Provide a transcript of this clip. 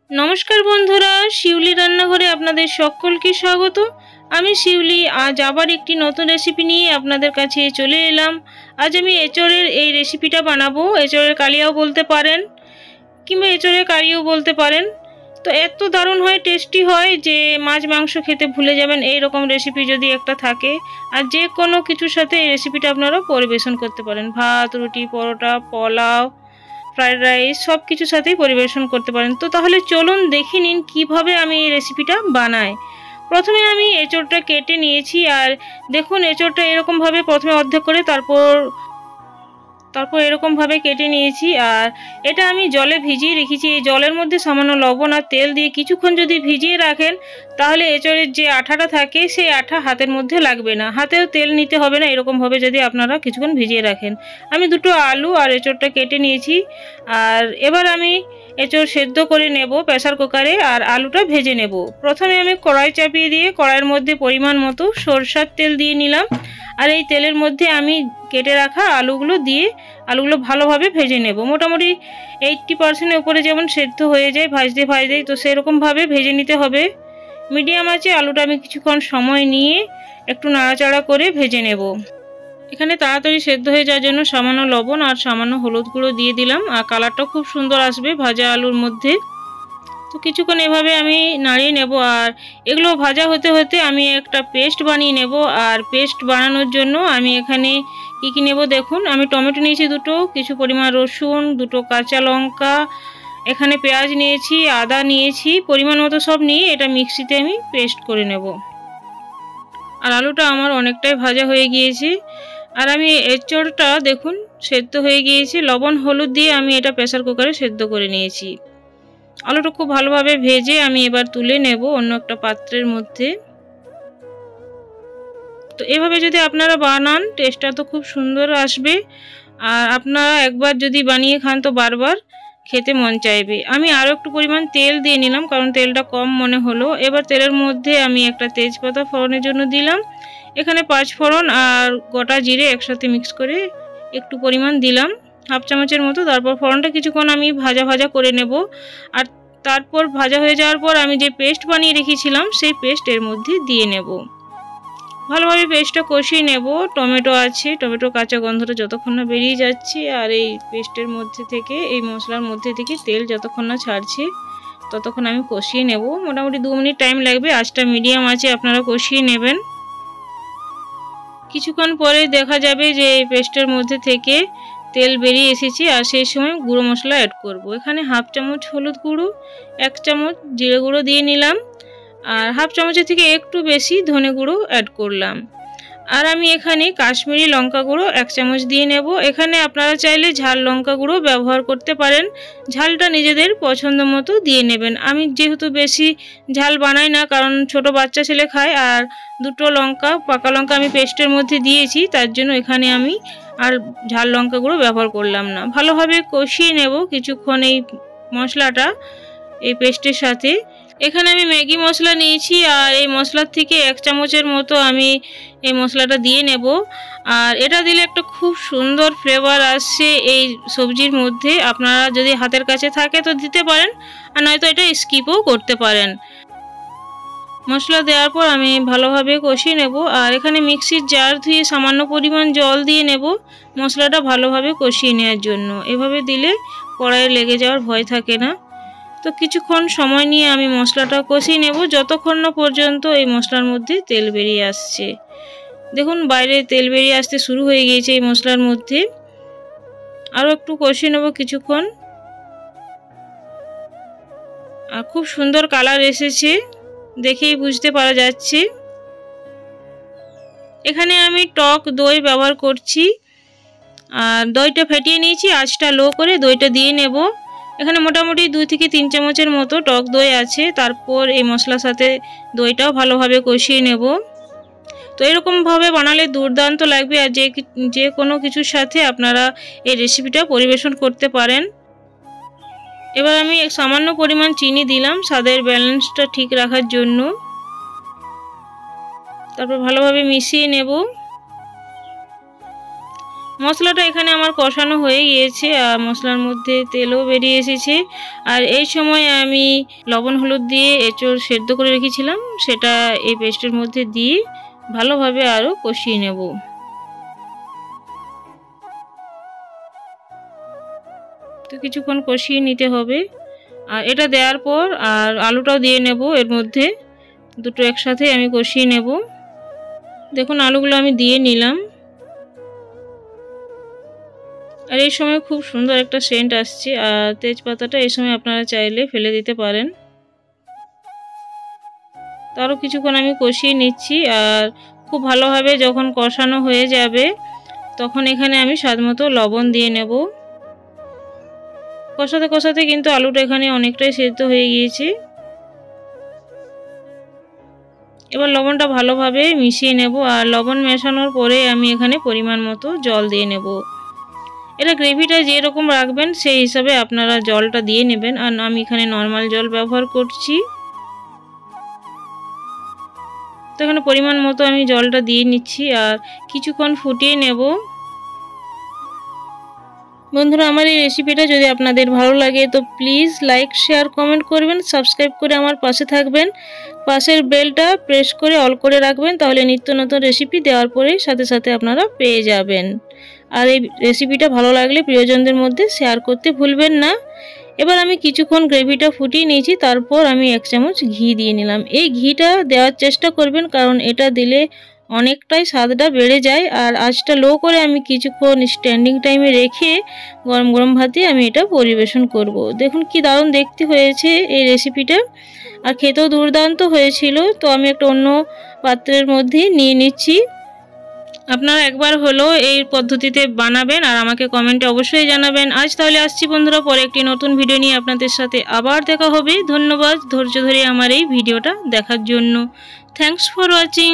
নমস্কার বন্ধুরা, শিউলি রান্নাঘরে আপনাদের সকলকে স্বাগত। আমি শিউলি আজ আবার একটি নতুন রেসিপি নিয়ে আপনাদের কাছে চলে এলাম। আজ আমি এঁচড়ের এই রেসিপিটা বানাবো। এঁচড়ের কালিয়াও বলতে পারেন কিংবা এঁচড়ের কারিও বলতে পারেন। তো এত দারুণ হয়, টেস্টি হয় যে মাছ মাংস খেতে ভুলে যাবেন এই রকম রেসিপি যদি একটা থাকে। আর যে কোনো কিছুর সাথে এই রেসিপিটা আপনারা পরিবেশন করতে পারেন, ভাত, রুটি, পরোটা, পোলাও, ফ্রাইড রাইস সব কিছুর সাথেই পরিবেশন করতে পারেন। তো তাহলে চলুন দেখে নিন কীভাবে আমি এই রেসিপিটা বানাই। প্রথমে আমি এঁচড়টা কেটে নিয়েছি, আর দেখুন এঁচড়টা এরকমভাবে প্রথমে অর্ধেক করে তারপর এরকমভাবে কেটে নিয়েছি। আর এটা আমি জলে ভিজিয়ে রেখেছি। এই জলের মধ্যে সামান্য লবণ আর তেল দিয়ে কিছুক্ষণ যদি ভিজিয়ে রাখেন তাহলে এঁচড়ের যে আঠাটা থাকে সেই আঠা হাতের মধ্যে লাগবে না, হাতেও তেল নিতে হবে না। এরকমভাবে যদি আপনারা কিছুক্ষণ ভিজিয়ে রাখেন। আমি দুটো আলু আর এঁচড়টা কেটে নিয়েছি। আর এবার আমি এঁচড় সেদ্ধ করে নেব প্রেসার কুকারে, আর আলুটা ভেজে নেব। প্রথমে আমি কড়াই চাপিয়ে দিয়ে কড়াইয়ের মধ্যে পরিমাণ মতো সরষের তেল দিয়ে নিলাম। আর এই তেলের মধ্যে আমি কেটে রাখা আলুগুলো দিয়ে আলুগুলো ভালোভাবে ভেজে নেব। মোটামুটি 80%-এর উপরে যেমন সেদ্ধ হয়ে যায় ভাজতে ভাজতেই, তো সেরকমভাবে ভেজে নিতে হবে। মিডিয়াম আছে আলুটা আমি কিছুক্ষণ সময় নিয়ে একটু নাড়াচাড়া করে ভেজে নেব। এখানে তাড়াতাড়ি সেদ্ধ হয়ে যাওয়ার জন্য সামান্য লবণ আর সামান্য হলুদ গুঁড়ো দিয়ে দিলাম। আর কালারটাও খুব সুন্দর আসবে ভাজা আলুর মধ্যে। তো কিছুক্ষণ এভাবে আমি নাড়িয়ে নেব। আর এগুলো ভাজা হতে হতে আমি একটা পেস্ট বানিয়ে নেব। আর পেস্ট বানানোর জন্য আমি এখানে কী নেব দেখুন, আমি টমেটো নিয়েছি দুটো, কিছু পরিমাণ রসুন, দুটো কাঁচা লঙ্কা, এখানে পেঁয়াজ নিয়েছি, আদা নিয়েছি, পরিমাণ মতো সব নিয়ে এটা মিক্সিতে আমি পেস্ট করে নেব। আর আলুটা আমার অনেকটাই ভাজা হয়ে গিয়েছে। আর আমি এঁচড়টা দেখুন সেদ্ধ হয়ে গিয়েছে। লবণ হলুদ দিয়ে আমি এটা প্রেসার কুকারে সেদ্ধ করে নিয়েছি। আলুটা খুব ভালোভাবে ভেজে আমি এবার তুলে নেব অন্য একটা পাত্রের মধ্যে। তো এভাবে যদি আপনারা বানান টেস্টটা তো খুব সুন্দর আসবে। আর আপনারা একবার যদি বানিয়ে খান তো বারবার খেতে মন চাইবে। আমি আরও একটু পরিমাণ তেল দিয়ে নিলাম কারণ তেলটা কম মনে হলো। এবার তেলের মধ্যে আমি একটা তেজপাতা ফোড়নের জন্য দিলাম। এখানে 5 ফোড়ন আর গোটা জিরে একসাথে মিক্স করে একটু পরিমাণ দিলাম, হাফ চামচের মতো। তারপর ফোড়নটা কিছুক্ষণ আমি ভাজা ভাজা করে নেব। আর তারপর ভাজা হয়ে যাওয়ার পর আমি যে পেস্ট বানিয়ে রেখেছিলাম সেই পেস্ট এর মধ্যে দিয়ে নেব। ভালোভাবে পেস্টটা কষিয়ে নেব। টমেটো আছে, টমেটো কাঁচা গন্ধটা যতক্ষণ না বেরিয়ে যাচ্ছে আর এই পেস্টের মধ্যে থেকে, এই মশলার মধ্যে থেকে তেল যতক্ষণ না ছাড়ছে ততক্ষণ আমি কষিয়ে নেব। মোটামুটি 2 মিনিট টাইম লাগবে। আঁচটা মিডিয়াম আছে আপনারা কষিয়ে নেবেন। কিছুক্ষণ পরে দেখা যাবে যে এই পেস্টের মধ্যে থেকে তেল বেরিয়ে এসেছে। আর সেই সময় গুঁড়ো মশলা অ্যাড করব। এখানে হাফ চামচ হলুদ গুঁড়ো, 1 চামচ জিরে গুঁড়ো দিয়ে নিলাম, আর হাফ চামচের থেকে একটু বেশি ধনে গুঁড়ো অ্যাড করলাম। আর আমি এখানে কাশ্মীরি লঙ্কা গুঁড়ো 1 চামচ দিয়ে নেব। এখানে আপনারা চাইলে ঝাল লঙ্কা গুঁড়ো ব্যবহার করতে পারেন, ঝালটা নিজেদের পছন্দ মতো দিয়ে নেবেন। আমি যেহেতু বেশি ঝাল বানাই না কারণ ছোট বাচ্চা ছেলে খায়, আর দুটো লঙ্কা, পাকা লঙ্কা আমি পেস্টের মধ্যে দিয়েছি, তার জন্য এখানে আমি আর ঝাল লঙ্কা গুঁড়ো ব্যবহার করলাম না। ভালোভাবে কষিয়ে নেব কিছুক্ষণ এই মশলাটা এই পেস্টের সাথে। এখানে আমি ম্যাগি মশলা নিয়েছি, আর এই মশলার থেকে 1 চামচের মতো আমি এই মশলাটা দিয়ে নেব। আর এটা দিলে একটা খুব সুন্দর ফ্লেভার আসছে এই সবজির মধ্যে। আপনারা যদি হাতের কাছে থাকে তো দিতে পারেন, আর নয়তো এটা স্কিপও করতে পারেন। মশলা দেওয়ার পর আমি ভালোভাবে কষিয়ে নেব। আর এখানে মিক্সির জার ধুয়ে সামান্য পরিমাণ জল দিয়ে নেব মশলাটা ভালোভাবে কষিয়ে নেওয়ার জন্য। এভাবে দিলে কড়াইয়ে লেগে যাওয়ার ভয় থাকে না। তো কিছুক্ষণ সময় নিয়ে আমি মশলাটা কষিয়ে নেব যতক্ষণ না পর্যন্ত এই মশলার মধ্যে তেল বেরিয়ে আসছে। দেখুন বাইরে তেল বেরিয়ে আসতে শুরু হয়ে গিয়েছে এই মশলার মধ্যে। আরও একটু কষিয়ে নেব কিছুক্ষণ। আর খুব সুন্দর কালার এসেছে, দেখেই বুঝতে পারা যাচ্ছে। এখানে আমি টক দই ব্যবহার করছি। আর দইটা ফেটিয়ে নিয়েছি, আঁচটা লো করে দইটা দিয়ে নেব। এখানে মোটামুটি 2 থেকে 3 চামচের মতো টক দই আছে। তারপর এই মশলার সাথে দইটাও ভালোভাবে কষিয়ে নেব। তো এরকমভাবে বানালে দুর্দান্ত লাগবে। আর যে কোনো কিছুর সাথে আপনারা এই রেসিপিটা পরিবেশন করতে পারেন। এবার আমি সামান্য পরিমাণ চিনি দিলাম স্বাদের ব্যালেন্সটা ঠিক রাখার জন্য। তারপর ভালোভাবে মিশিয়ে নেব। মশলাটা এখানে আমার কষানো হয়ে গিয়েছে আর মশলার মধ্যে তেলও বেরিয়ে এসেছে। আর এই সময় আমি লবণ হলুদ দিয়ে এঁচোড় সেদ্ধ করে রেখেছিলাম, সেটা এই পেস্টের মধ্যে দিয়ে ভালোভাবে আরও কষিয়ে নেব। তো কিছুক্ষণ কষিয়ে নিতে হবে। আর এটা দেওয়ার পর আর আলুটাও দিয়ে নেব এর মধ্যে, দুটো একসাথে আমি কষিয়ে নেব। দেখুন আলুগুলো আমি দিয়ে নিলাম। আর এই সময় খুব সুন্দর একটা সেন্ট আসছে। আর তেজপাতাটা এই সময় আপনারা চাইলে ফেলে দিতে পারেন। তো আরও কিছুক্ষণ আমি কষিয়ে নিচ্ছি। আর খুব ভালোভাবে যখন কষানো হয়ে যাবে তখন এখানে আমি স্বাদমতো লবণ দিয়ে নেব। কষাতে কষাতে কিন্তু আলুটা এখানে অনেকটাই সেদ্ধ হয়ে গিয়েছে। এবার লবণটা ভালোভাবে মিশিয়ে নেব। আর লবণ মেশানোর পরে আমি এখানে পরিমাণ মতো জল দিয়ে নেব। এটা গ্রেভিটা যেরকম রাখবেন সেই হিসাবে আপনারা জলটা দিয়ে নেবেন। আর আমি এখানে নর্মাল জল ব্যবহার করছি। তো এখানে পরিমাণ মতো আমি জলটা দিয়ে নিচ্ছি আর কিছুক্ষণ ফুটিয়ে নেব। বন্ধুরা, আমার এই রেসিপিটা যদি আপনাদের ভালো লাগে তো প্লিজ লাইক শেয়ার কমেন্ট করবেন, সাবস্ক্রাইব করে আমার পাশে থাকবেন, পাশের বেলটা প্রেস করে অল করে রাখবেন, তাহলে নিত্য নতুন রেসিপি দেওয়ার পরেই সাথে সাথে আপনারা পেয়ে যাবেন। আর এই রেসিপিটা ভালো লাগলে প্রিয়জনদের মধ্যে শেয়ার করতে ভুলবেন না। এবার আমি কিছুক্ষণ গ্রেভিটা ফুটিয়ে নিয়েছি, তারপর আমি 1 চামচ ঘি দিয়ে নিলাম। এই ঘিটা দেওয়ার চেষ্টা করবেন, কারণ এটা দিলে অনেকটাই স্বাদটা বেড়ে যায়। আর আঁচটা লো করে আমি কিছুক্ষণ স্ট্যান্ডিং টাইমে রেখে গরম গরম ভাতে আমি এটা পরিবেশন করব। দেখুন কি দারুণ দেখতে হয়েছে এই রেসিপিটা, আর খেতেও দুর্দান্ত হয়েছিল। তো আমি একটা অন্য পাত্রের মধ্যে নিয়ে নিচ্ছি। আপনারা একবার হলো এই পদ্ধতিতে বানাবেন আর আমাকে কমেন্টে অবশ্যই জানাবেন। আজ তাহলে আসছি বন্ধুরা, পরে একটি নতুন ভিডিও নিয়ে আপনাদের সাথে আবার দেখা হবে। ধন্যবাদ ধৈর্য ধরে আমার এই ভিডিওটা দেখার জন্য। Thanks for watching.